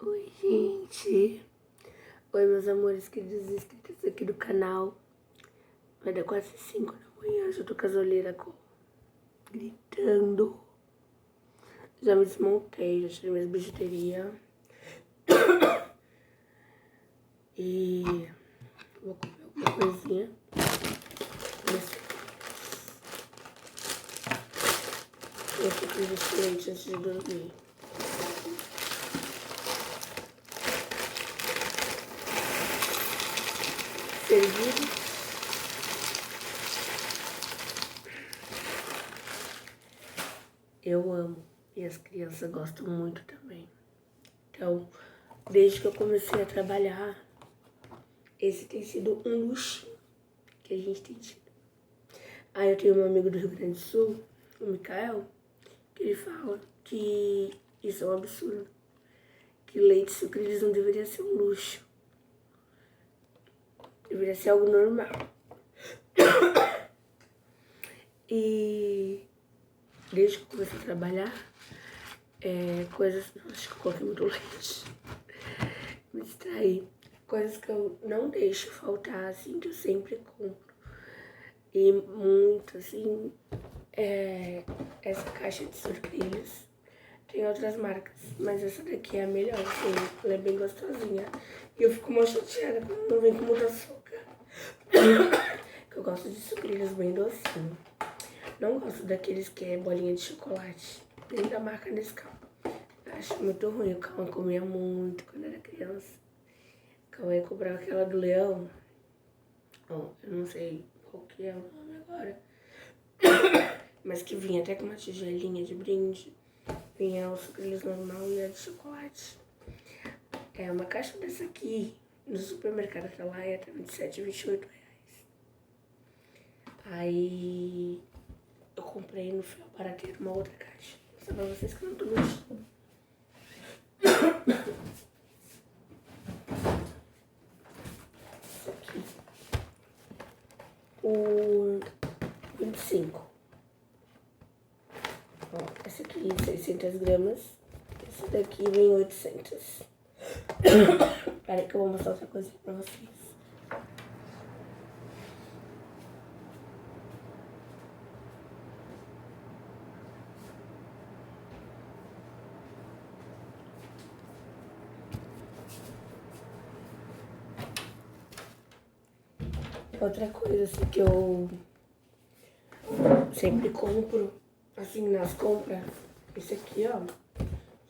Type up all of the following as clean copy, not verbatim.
Oi, gente. Oi, meus amores queridos inscritos aqui do canal. Vai dar quase 5 da manhã, já tô com as olheiras gritando. Já me desmontei, já tirei minhas bijuterias. E vou comer alguma coisinha. E aqui fiz esse leite antes de dormir. Servido. Eu amo. E as crianças gostam muito também. Então, desde que eu comecei a trabalhar, esse tem sido um luxo que a gente tem tido. Aí eu tenho um amigo do Rio Grande do Sul, o Mikael, que ele fala que isso é um absurdo. Que leite e sucrilhos não deveria ser um luxo. Deveria ser algo normal. E desde que eu comecei a trabalhar, coisas... Acho que eu coloquei muito leite. Me distraí. Coisas que eu não deixo faltar, assim, que eu sempre compro. E muito, assim, essa caixa de sucrilhos. Tem outras marcas, mas essa daqui é a melhor, assim, ela é bem gostosinha. E eu fico mal chateada quando não vem com muito açúcar. Que eu gosto de sucrilhos bem docinho. Não gosto daqueles que é bolinha de chocolate, nem da marca Nescau. Acho muito ruim, o Cauã comia muito quando era criança. O Cauã comprava aquela do leão. Ó, eu não sei qual que é o nome agora. Mas que vinha até com uma tigelinha de brinde. Vinha o sucrilhos normal e a de chocolate. É uma caixa dessa aqui, no supermercado que lá é até 27, 28 reais. Aí eu comprei no Fel Barateiro uma outra caixa. Só pra vocês que eu não tô mexendo. Isso aqui. O 25. Ó, esse aqui 600 gramas. Esse daqui vem 800. Peraí que eu vou mostrar outra coisa pra vocês. Outra coisa assim que eu sempre compro, assim, nas compras. Esse aqui, ó.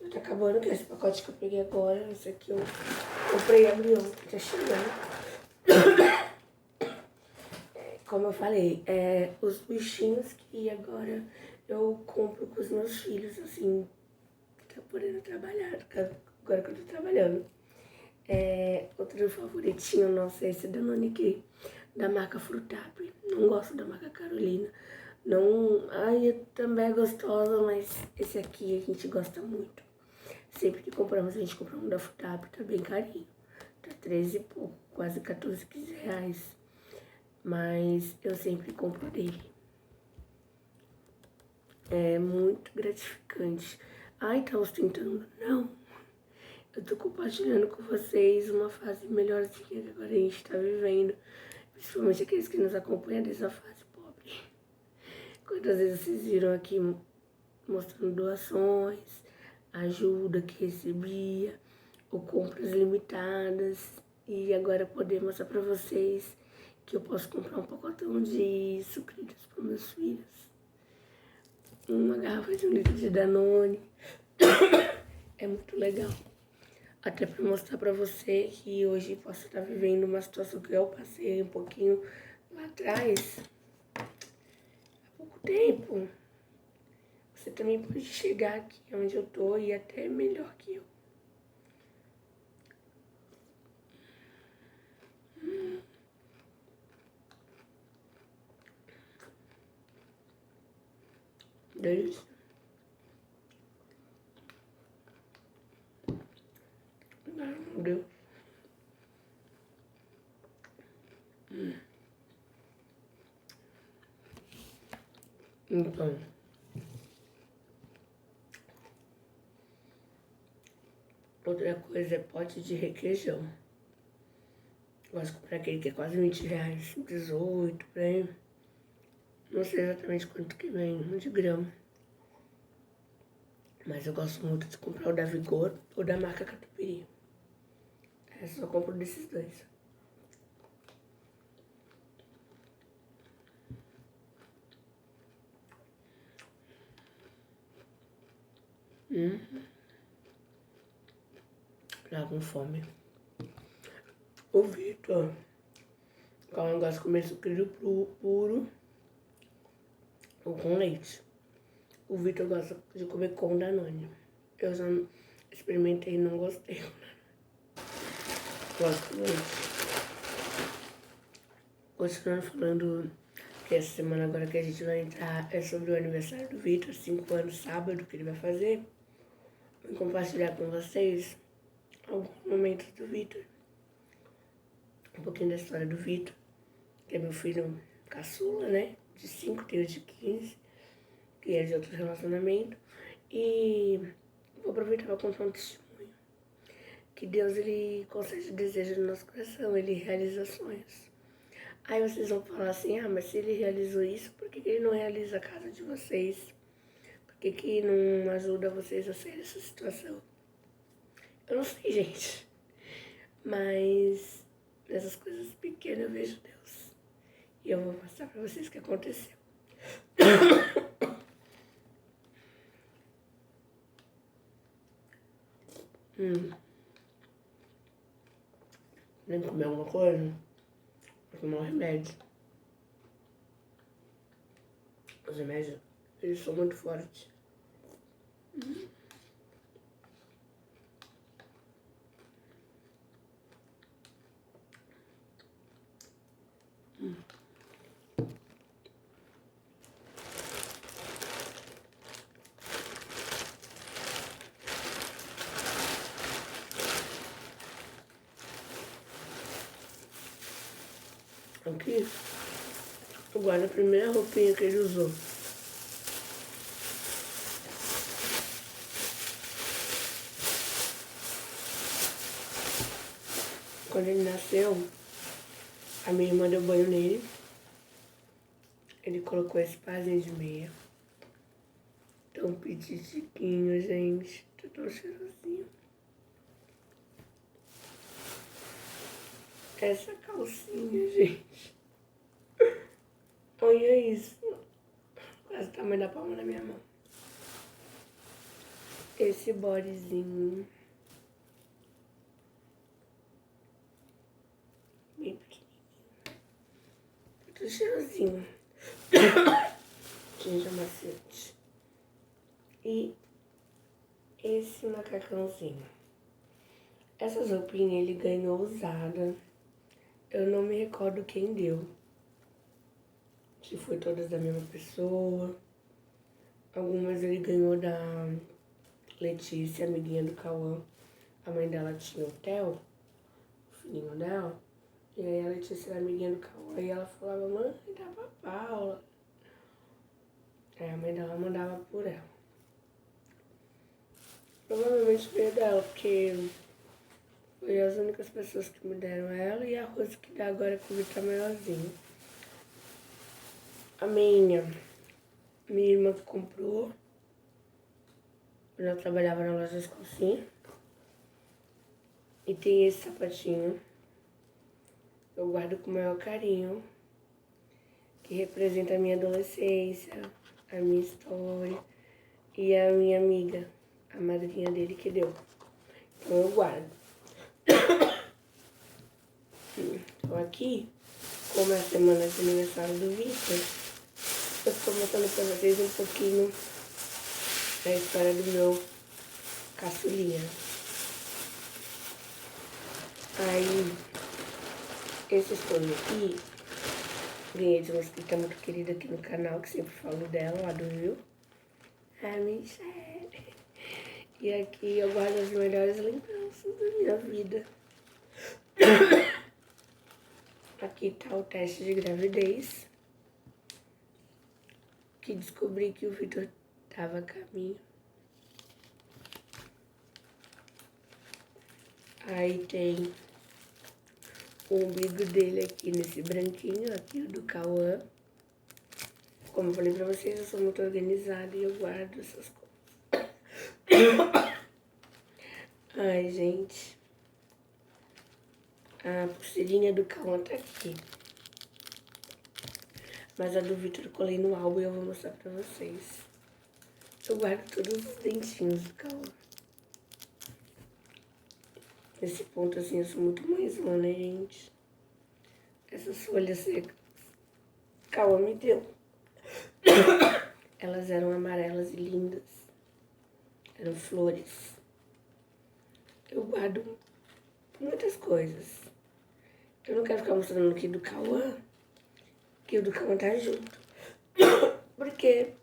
Já tá acabando, que é esse pacote que eu peguei agora. Esse aqui eu comprei e abri ontem, tá chegando. Como eu falei, os bichinhos que agora eu compro com os meus filhos, assim, tá podendo trabalhar, agora que eu tô trabalhando. Outro favoritinho nosso é esse Danone aqui, da marca Frutap. Não gosto da marca Carolina. Não, ai, também é gostosa, mas esse aqui a gente gosta muito. Sempre que compramos, a gente compra um da Frutap, tá bem carinho. Tá 13 e pouco, quase 14, 15 reais. Mas eu sempre compro dele. É muito gratificante. Ai, tá ostentando? Não. Eu tô compartilhando com vocês uma fase melhorzinha que agora a gente tá vivendo. Principalmente aqueles que nos acompanham dessa fase pobre. Quantas vezes vocês viram aqui mostrando doações, ajuda que recebia, ou compras limitadas. E agora poder mostrar pra vocês que eu posso comprar um pacotão de sucrilhos para meus filhos. Uma garrafa de 1 litro de Danone. É muito legal. Até para mostrar para você que hoje posso estar vivendo uma situação que eu passei um pouquinho lá atrás. Há pouco tempo. Você também pode chegar aqui onde eu tô e até melhor que eu. Delícia. Ai, meu Deus. Então, Outra coisa é pote de requeijão. Gosto de comprar aquele que é quase R$ 20, 18, por aí. Não sei exatamente quanto que vem de grama. Mas eu gosto muito de comprar o da Vigor ou da marca Catupiry. Eu só compro desses dois. Já com fome. O Vitor, qual eu gosto de comer sucrilho puro ou com leite. O Vitor gosta de comer com Danone. Eu já experimentei e não gostei. Gosto muito. Continuando falando que essa semana agora que a gente vai entrar é sobre o aniversário do Vitor, 5 anos, sábado, que ele vai fazer. Vou compartilhar com vocês alguns momentos do Vitor. Um pouquinho da história do Vitor, que é meu filho caçula, né? De 5, tem o de 15, que é de outro relacionamento. E vou aproveitar para contar um testemunho. Que Deus, ele concede desejo no nosso coração, ele realiza sonhos. Aí vocês vão falar assim, mas se ele realizou isso, por que ele não realiza a casa de vocês? Por que não ajuda vocês a sair dessa situação? Eu não sei, gente. Mas nessas coisas pequenas eu vejo Deus. E eu vou mostrar pra vocês o que aconteceu. Nem comer alguma coisa? Vou tomar um remédio. Os remédios, eles são muito fortes. Aqui, eu guardo a primeira roupinha que ele usou. Quando ele nasceu, a minha irmã deu banho nele. Ele colocou esse parzinho de meia. Tão petitiquinho, gente. Tá tão cheirosinho. Essa calcinha, gente. Olha isso. Quase o tamanho da palma da minha mão. Esse bodyzinho. Bem pequenininho. Muito cheirosinho. Ginger macete. E esse macacãozinho. Essas roupinhas ele ganhou usada. Eu não me recordo quem deu. Se foi todas da mesma pessoa. Algumas ele ganhou da Letícia, amiguinha do Cauã. A mãe dela tinha o Theo, o filhinho dela. E aí a Letícia era amiguinha do Cauã. E ela falava, mãe, dá pra Paula. Aí a mãe dela mandava por ela. Provavelmente veio dela, porque foi as únicas pessoas que me deram ela e a Rosa que dá agora que o Vitor tá maiorzinho. A minha irmã que comprou, quando ela trabalhava na loja de calcinha. E tem esse sapatinho, eu guardo com o maior carinho, que representa a minha adolescência, a minha história e a minha amiga, a madrinha dele que deu. Então eu guardo. Então aqui, como é a semana de aniversário do Vitor, eu estou mostrando para vocês um pouquinho da história do meu caçulinha. Aí, esse fone aqui, ganhei de uma inscrita muito querida aqui no canal, que sempre falo dela, lá do Rio. A Michelle. E aqui eu guardo as melhores lembranças da minha vida. Aqui tá o teste de gravidez, que descobri que o Vitor tava a caminho. Aí tem o umbigo dele aqui nesse branquinho, aqui do Cauã. Como eu falei pra vocês, eu sou muito organizada e eu guardo essas coisas. Ai, gente. A pulseirinha do Cauã tá aqui. Mas a do Vitor eu colei no álbum e eu vou mostrar pra vocês. Eu guardo todos os dentinhos do Cauã. Nesse ponto, assim, eu sou muito mãezona, né, gente? Essas folhas secas, Cauã me deu. Elas eram amarelas e lindas. Eram flores. Eu guardo muitas coisas. Eu não quero ficar mostrando aqui do Cauã, que o do Cauã tá junto. Porque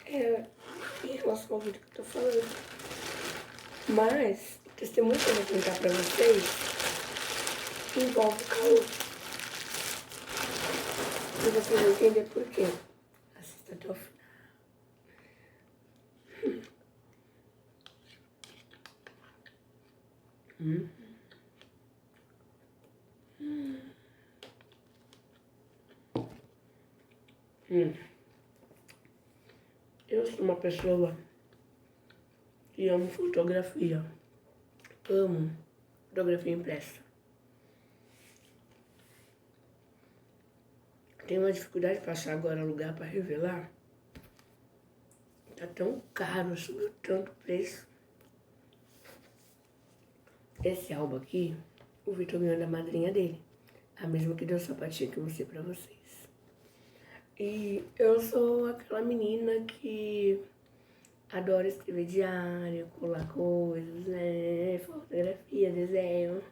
é em relação ao vídeo que eu tô falando. Mas o testemunho que eu vou contar pra vocês envolve o Cauã. E vocês vão entender por quê. Assista até o final. Eu sou uma pessoa que amo fotografia. Amo fotografia impressa. Tenho uma dificuldade para achar agora lugar para revelar. Tá tão caro, subiu tanto o preço. Esse álbum aqui, o Vitor ganhou da madrinha dele. A mesma que deu o sapatinho que eu mostrei pra vocês. E eu sou aquela menina que adora escrever diário, colar coisas, né? Fotografia, desenho.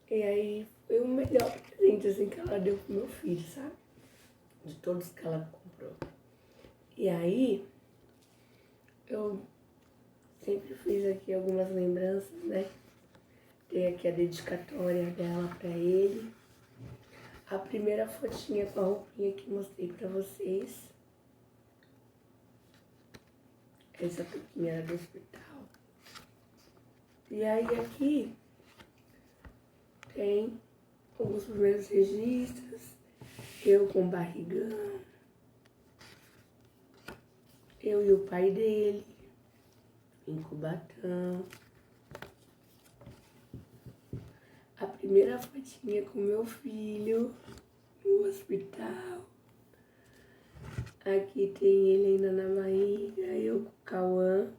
E aí foi o melhor presente assim, que ela deu pro meu filho, sabe? De todos que ela comprou. E aí eu sempre fiz aqui algumas lembranças, né? Tem aqui a dedicatória dela pra ele. A primeira fotinha com a roupinha que mostrei pra vocês. Essa toquinha era do hospital. E aí aqui tem alguns primeiros registros. Eu com barrigão. Eu e o pai dele. Em Cubatão. A primeira fotinha com meu filho no hospital. Aqui tem ele ainda na barriga, eu com o Cauã.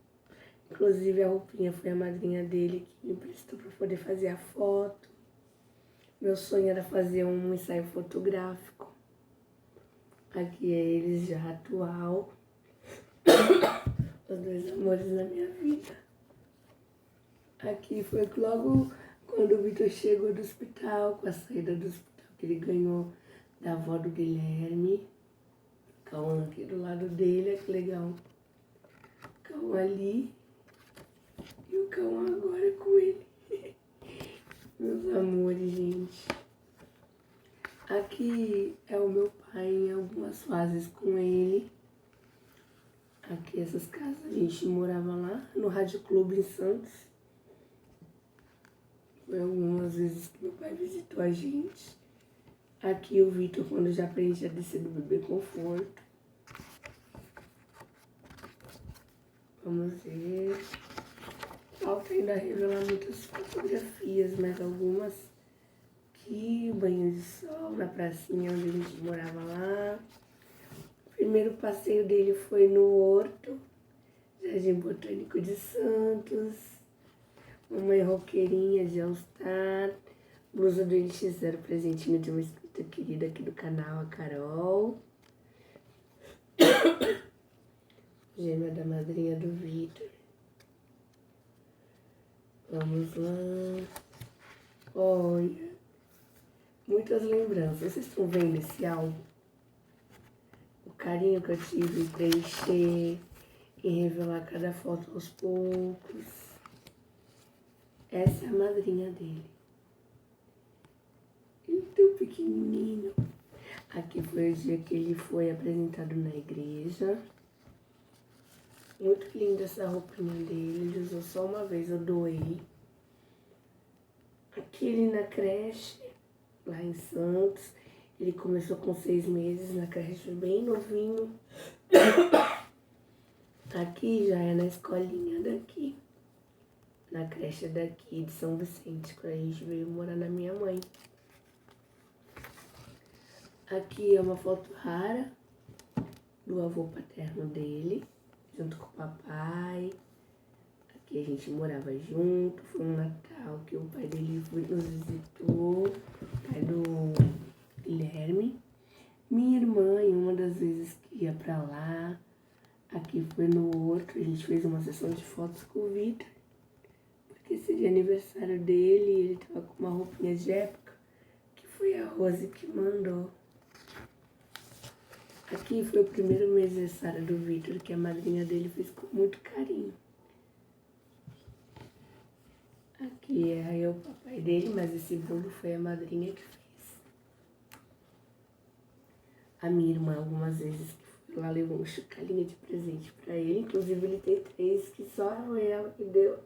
Inclusive a roupinha foi a madrinha dele que me emprestou para poder fazer a foto. Meu sonho era fazer um ensaio fotográfico. Aqui é eles já atual. Os dois amores da minha vida. Aqui foi logo quando o Vitor chegou do hospital, com a saída do hospital que ele ganhou da avó do Guilherme. Cauã aqui do lado dele, olha que legal. Cauã ali e o Cauã agora com ele. Meus amores, gente. Aqui é o meu pai em algumas fases com ele. Aqui essas casas, a gente morava lá no Rádio Clube em Santos. Foi algumas vezes que meu pai visitou a gente. Aqui o Vitor, quando já aprende a descer do bebê conforto. Vamos ver. Falta ainda revelar muitas fotografias, mas algumas aqui, banho de sol na pracinha onde a gente morava lá. O primeiro passeio dele foi no Horto, Jardim Botânico de Santos. Mamãe roqueirinha de All Star. Blusa do NX0, presentinho de uma inscrita querida aqui do canal, a Carol. Gêmea da madrinha do Vitor. Vamos lá. Olha, muitas lembranças. Vocês estão vendo esse álbum? O carinho que eu tive em preencher, em revelar cada foto aos poucos. Essa é a madrinha dele. Tão pequenininho. Aqui foi o dia que ele foi apresentado na igreja. Muito linda essa roupinha dele. Ele usou só uma vez, eu doei. Aqui ele na creche, lá em Santos. Ele começou com 6 meses na creche, bem novinho. Aqui já é na escolinha daqui, na creche daqui de São Vicente, quando a gente veio morar na minha mãe. Aqui é uma foto rara do avô paterno dele, junto com o papai. Aqui a gente morava junto, foi um Natal que o pai dele nos visitou, o pai do Guilherme. Minha irmã, em uma das vezes que ia pra lá, aqui foi no outro, a gente fez uma sessão de fotos com o Vitor, porque seria aniversário dele e ele tava com uma roupinha de época, que foi a Rose que mandou. Aqui foi o primeiro aniversário do Vitor, que a madrinha dele fez com muito carinho. Aqui é o papai dele, mas esse bolo foi a madrinha que fez. A minha irmã, algumas vezes que foi lá, levou uma chucalinha de presente pra ele. Inclusive, ele tem 3 que só ela que deu.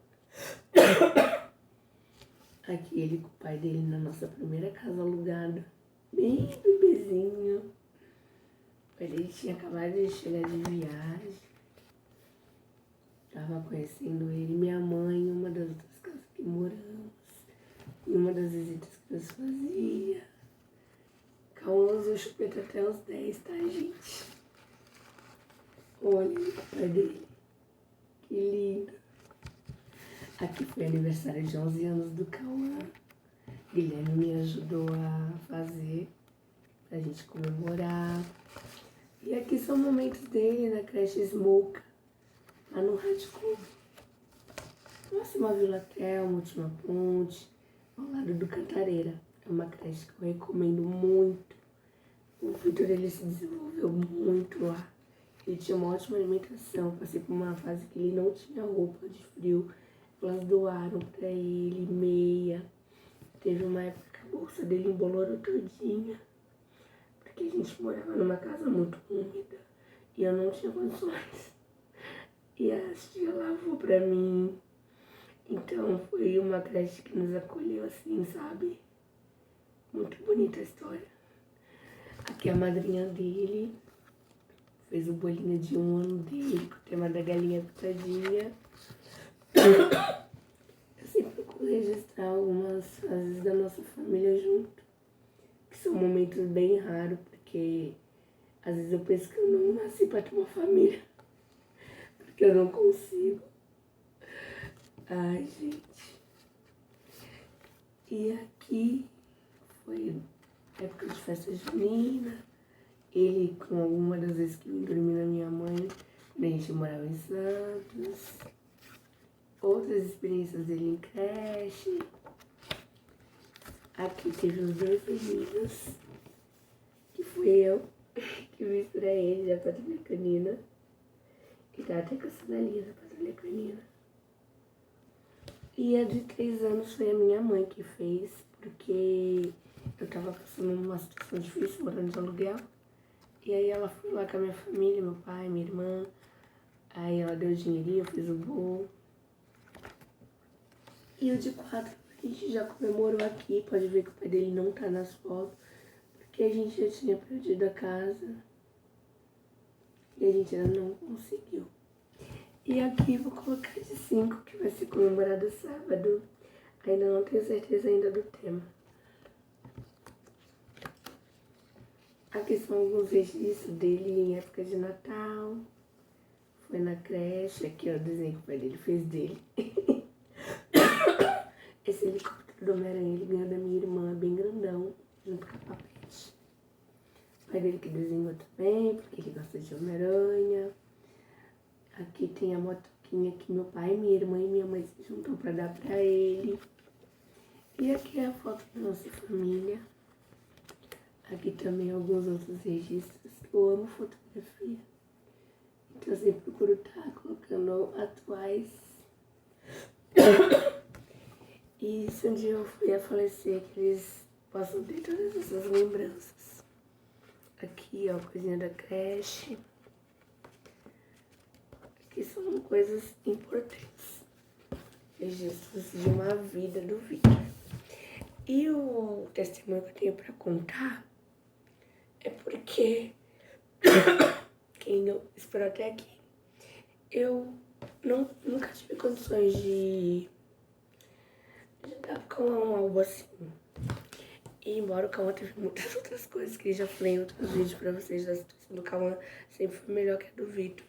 Aqui ele com o pai dele na nossa primeira casa alugada. Bem bebezinho. O pai dele tinha acabado de chegar de viagem. Tava conhecendo ele, minha mãe, em uma das outras casas que moramos. Em uma das visitas que nós fazia. Cauã usou chupeta até os 10, tá, gente? Olha o pai dele. Que lindo. Aqui foi aniversário de 11 anos do Cauã. Guilherme me ajudou a fazer, pra gente comemorar. E aqui são momentos dele na creche Smoke, lá no Rádio Clube. Próxima Vila Telma, Última Ponte, ao lado do Cantareira. É uma creche que eu recomendo muito. O Vitor, ele se desenvolveu muito lá. Ele tinha uma ótima alimentação. Passei por uma fase que ele não tinha roupa de frio. Elas doaram pra ele meia. Teve uma época que a bolsa dele embolorou todinha. Porque a gente morava numa casa muito úmida. E eu não tinha condições. E a tia lavou pra mim. Então foi uma creche que nos acolheu assim, sabe? Muito bonita a história. Aqui a madrinha dele fez o bolinho de 1 ano dele, com o tema da galinha pintadinha. Eu sempre procuro registrar algumas fases da nossa família junto, que são momentos bem raros, porque às vezes eu penso que eu não nasci pra ter uma família, porque eu não consigo. Ai, gente. E aqui foi época de festa junina. Ele, com alguma das vezes que eu dormi na minha mãe, quando a gente morava em Santos. Outras experiências dele em creche. Aqui teve os 2 meninos, que fui eu que fiz pra ele, da Patrulha Canina. E tá até caçando a linha da Patrulha Canina. E a de 3 anos foi a minha mãe que fez, porque eu tava passando numa situação difícil, morando de aluguel. E aí ela foi lá com a minha família, meu pai, minha irmã. Aí ela deu dinheirinho, eu fiz o bolo. E o de 4 a gente já comemorou aqui. Pode ver que o pai dele não tá nas fotos, porque a gente já tinha perdido a casa. E a gente ainda não conseguiu. E aqui vou colocar de 5, que vai ser comemorado sábado. Ainda não tenho certeza ainda do tema. Aqui são alguns registros dele em época de Natal. Foi na creche. Aqui é o desenho que o pai dele fez dele. Esse helicóptero do Homem-Aranha ele ganhou da minha irmã, bem grandão, junto com a papete. O pai dele que desenhou também, porque ele gosta de Homem-Aranha. Aqui tem a motoquinha que meu pai, minha irmã e minha mãe se juntam pra dar pra ele. E aqui é a foto da nossa família. Aqui também alguns outros registros. Eu amo fotografia. Então eu sempre procuro estar colocando atuais. E se um dia eu fui a falecer, que eles possam ter todas essas lembranças. Aqui, ó, coisinha da creche. Aqui são coisas importantes. Registros de uma vida do Vitor. E o testemunho que eu tenho pra contar é porque quem não esperou até aqui, eu nunca tive condições de dar pro Cauã algo assim. E embora o Cauã teve muitas outras coisas que já falei em outros vídeos pra vocês, a situação do Cauã sempre foi melhor que a do Vitor.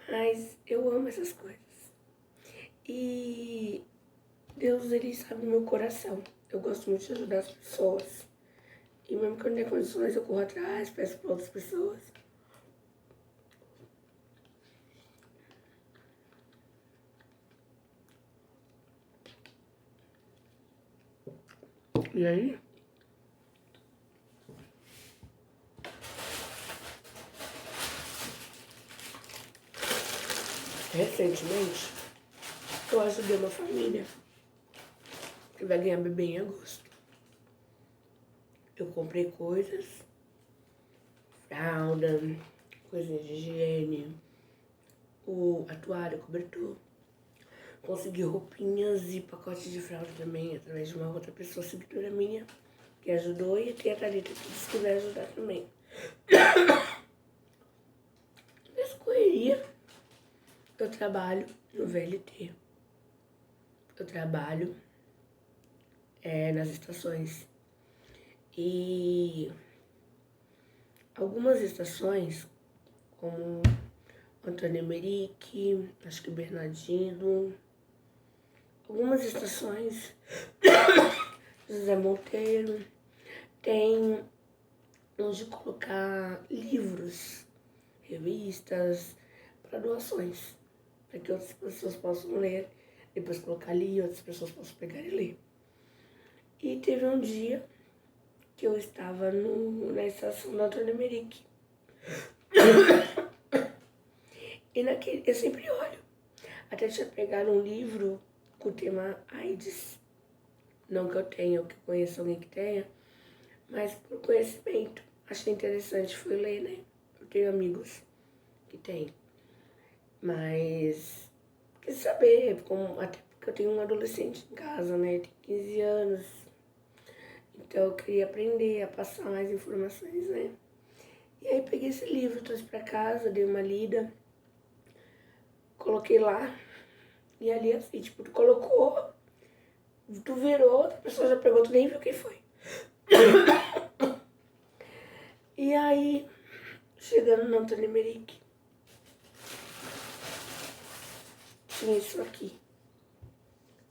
Mas eu amo essas coisas. E Deus, ele sabe o meu coração. Eu gosto muito de ajudar as pessoas. E mesmo que eu não tenha condições, eu corro atrás, peço para outras pessoas. E aí? Recentemente, eu ajudei uma família que vai ganhar bebê em agosto. Eu comprei coisas, fralda, coisinhas de higiene, a toalha, o cobertor. Consegui roupinhas e pacotes de fralda também, através de uma outra pessoa seguidora minha, que ajudou, e tem a Thalita que disse que vai ajudar também. Nessa correria, eu trabalho no VLT. Eu trabalho nas estações. E algumas estações, como Antônio Emerick, acho que Bernardino, algumas estações, José Monteiro, tem onde colocar livros, revistas, para doações, para que outras pessoas possam ler, depois colocar ali, outras pessoas possam pegar e ler. E teve um dia que eu estava na estação do Antônio Emerick. E eu sempre olho. Até tinha pegado um livro com o tema AIDS. Não que eu tenha, ou que eu conheça alguém que tenha, mas por conhecimento. Achei interessante, fui ler, né? Eu tenho amigos que têm. Mas quis saber, até porque eu tenho um adolescente em casa, né? Tem 15 anos. Então eu queria aprender a passar mais informações, né? E aí peguei esse livro, trouxe pra casa, dei uma lida, coloquei lá. E ali assim, tipo, tu colocou, tu virou, a pessoa já pegou, tu nem viu quem foi. E aí, chegando no Antônio Emerick, tinha isso aqui.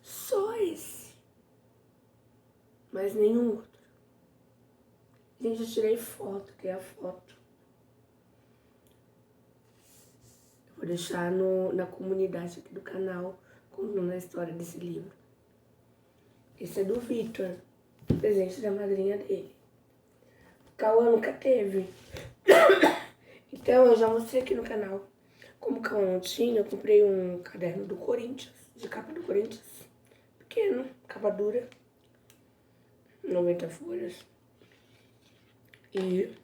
Só esse. Mas nenhum outro. Gente, eu tirei foto, que é a foto. Eu vou deixar na comunidade aqui do canal, contando a história desse livro. Esse é do Vitor, presente da madrinha dele. O Cauã nunca teve. Então eu já mostrei aqui no canal. Como o Cauã não tinha, eu comprei um caderno do Corinthians, de capa do Corinthians. Pequeno, capa dura. 90 folhas. E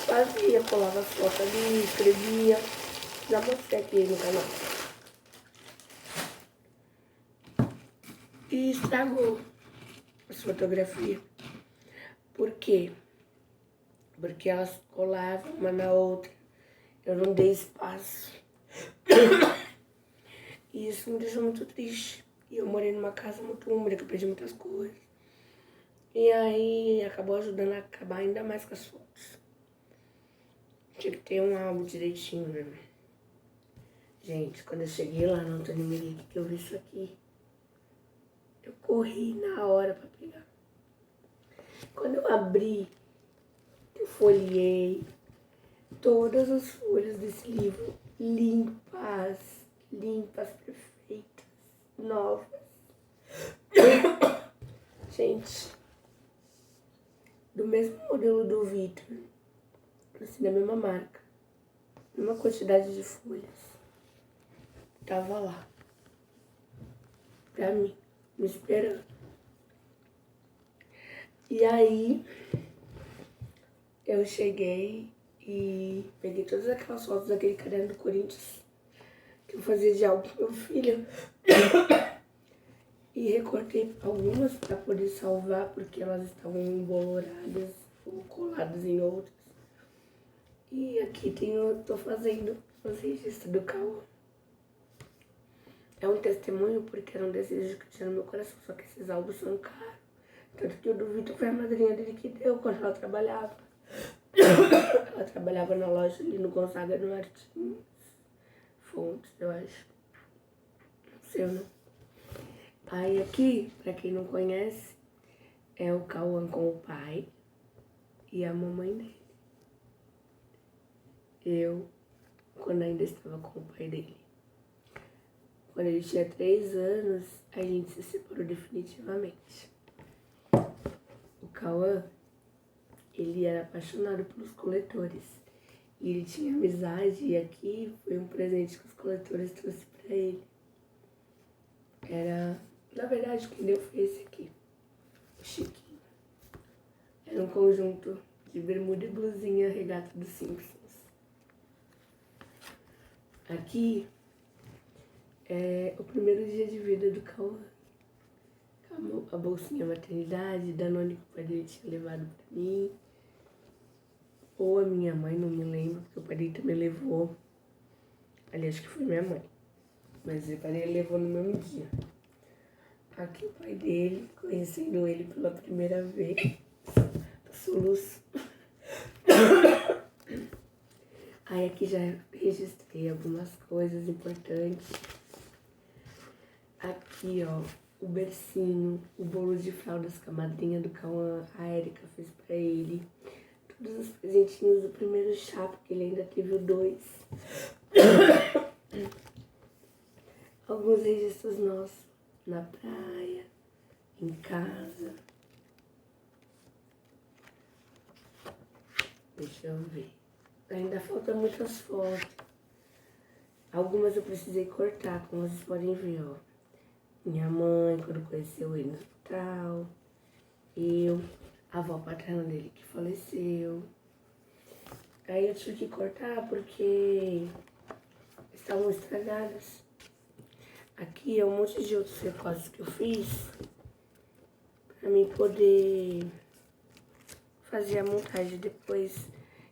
fazia, colava as fotos ali, escrevia. Já mostrei aqui no canal. E estragou as fotografias. Por quê? Porque elas colavam uma na outra. Eu não dei espaço. E isso me deixou muito triste. E eu morei numa casa muito úmida, que eu perdi muitas coisas. E aí acabou ajudando a acabar ainda mais com as fotos. Tinha que ter um álbum direitinho, né? Gente, quando eu cheguei lá no Antônio Emerick, que eu vi isso aqui, eu corri na hora pra pegar. Quando eu abri, eu folhei todas as folhas desse livro limpas, perfeitas, novas. Gente, do mesmo modelo do Vitor, assim, da mesma marca, mesma quantidade de folhas, tava lá, pra mim, me esperando. E aí, eu cheguei e peguei todas aquelas fotos daquele caderno do Corinthians, que eu fazia de álbum pro meu filho. E recortei algumas para poder salvar, porque elas estavam emboloradas ou coladas em outras. E aqui tô fazendo os registros do Cauã. É um testemunho porque era um desejo que tinha no meu coração, só que esses álbuns são caros. Tanto que eu duvido que foi a madrinha dele que deu quando ela trabalhava. Ela trabalhava na loja ali no Gonzaga do Martins Fontes, eu acho. Não sei o nome. Aí aqui, pra quem não conhece, é o Cauã com o pai e a mamãe dele. Eu, quando ainda estava com o pai dele. Quando ele tinha 3 anos, a gente se separou definitivamente. O Cauã, ele era apaixonado pelos coletores. E ele tinha amizade, e aqui foi um presente que os coletores trouxeram pra ele. Na verdade, quem deu foi esse aqui, o Chiquinho. Era um conjunto de bermuda e blusinha regata dos Simpsons. Aqui é o primeiro dia de vida do Cauã. A bolsinha maternidade, Danone que o pai dele tinha levado pra mim. Ou a minha mãe, não me lembro, porque o pai dele também levou. Ali acho que foi minha mãe. Mas o pai dele levou no mesmo dia. Aqui o pai dele, conhecendo ele pela primeira vez. Soluço. Aí aqui já registrei algumas coisas importantes. Aqui, ó, o bercinho, o bolo de fraldas que a madrinha do Cauã, a Erika, fez pra ele. Todos os presentinhos do primeiro chá, porque ele ainda teve o 2. Alguns registros nossos na praia, em casa. Deixa eu ver. Ainda faltam muitas fotos. Algumas eu precisei cortar, como vocês podem ver, ó. Minha mãe, quando conheceu ele no hospital. Eu, a avó paterna dele que faleceu. Aí eu tive que cortar porque estavam estragadas. Aqui é um monte de outros recortes que eu fiz pra mim poder fazer a montagem depois,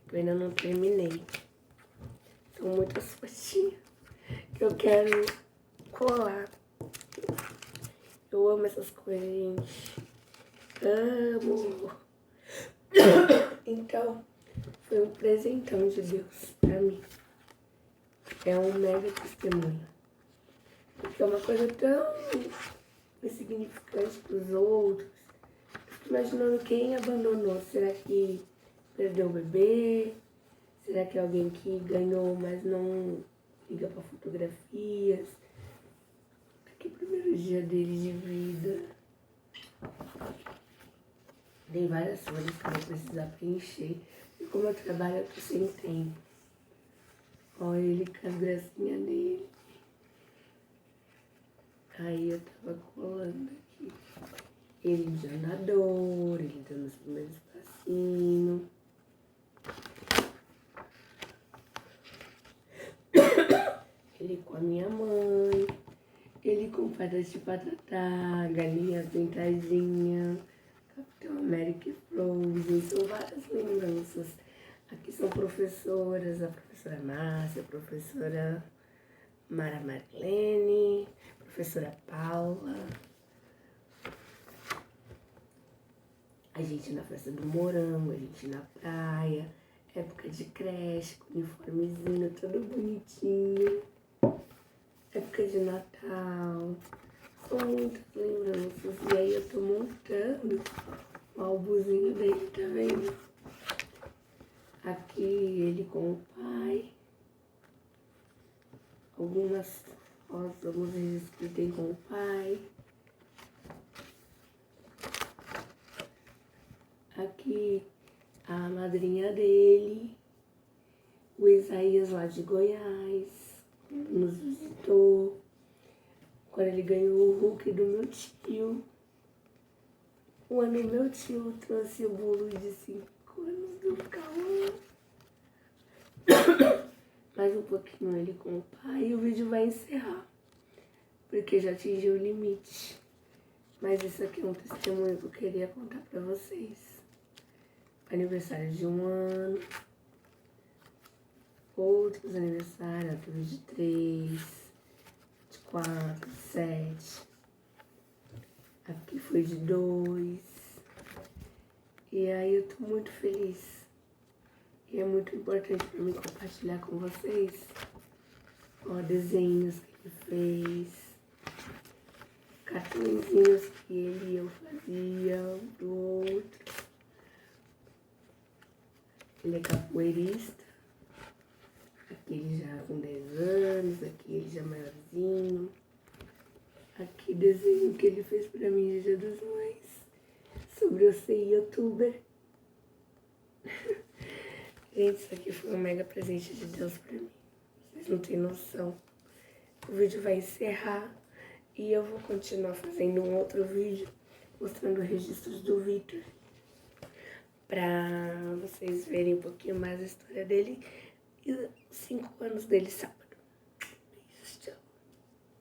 que eu ainda não terminei. São muitas fotinhas que eu quero colar. Eu amo essas coisas, gente. Amo. Então, foi um presentão de Deus pra mim. É um mega testemunho. Porque é uma coisa tão insignificante pros outros. Fico imaginando quem abandonou. Será que perdeu o bebê? Será que é alguém que ganhou, mas não liga pra fotografias? Aqui, primeiro dia dele de vida. Tem várias folhas que eu vou precisar preencher. E como eu trabalho, eu tô sem tempo. Olha ele com as gracinhas dele. Aí eu tava colando aqui. Ele de andador, ele dando os primeiros passinhos. Ele com a minha mãe. Ele com patas de patatá, galinha pintadinha, Capitão América e Frozen. São várias lembranças. Aqui são professoras, a professora Márcia, a professora Mara Marlene, a professora Paula. A gente na festa do morango, a gente na praia, época de creche, com uniformezinho, todo bonitinho. Época de Natal. São muitas lembranças. E aí eu tô montando o álbumzinho dele, tá vendo? Aqui ele com o pai. Algumas fotos, alguns registros que ele tem com o pai. Aqui a madrinha dele, o Isaías lá de Goiás, nos visitou. Quando ele ganhou o Hulk do meu tio. Um ano meu tio trouxe o bolo de 5 anos do Cauã. Mais um pouquinho ele com o pai e o vídeo vai encerrar. Porque já atingiu o limite. Mas isso aqui é um testemunho que eu queria contar pra vocês. Aniversário de 1 ano. Outros aniversários, outro de 3, de 4, 7. Aqui foi de 2. E aí eu tô muito feliz. E é muito importante pra mim compartilhar com vocês. Ó, desenhos que ele fez. Cartõezinhos que ele e eu fazia um do outro. Ele é capoeirista. Aqui ele já com 10 anos, aqui ele já maiorzinho. Aqui desenho que ele fez pra mim no Dia das Mães. Sobre eu ser youtuber. Gente, isso aqui foi um mega presente de Deus pra mim. Vocês não têm noção. O vídeo vai encerrar e eu vou continuar fazendo um outro vídeo mostrando registros do Vitor. Pra vocês verem um pouquinho mais a história dele e os 5 anos dele sábado.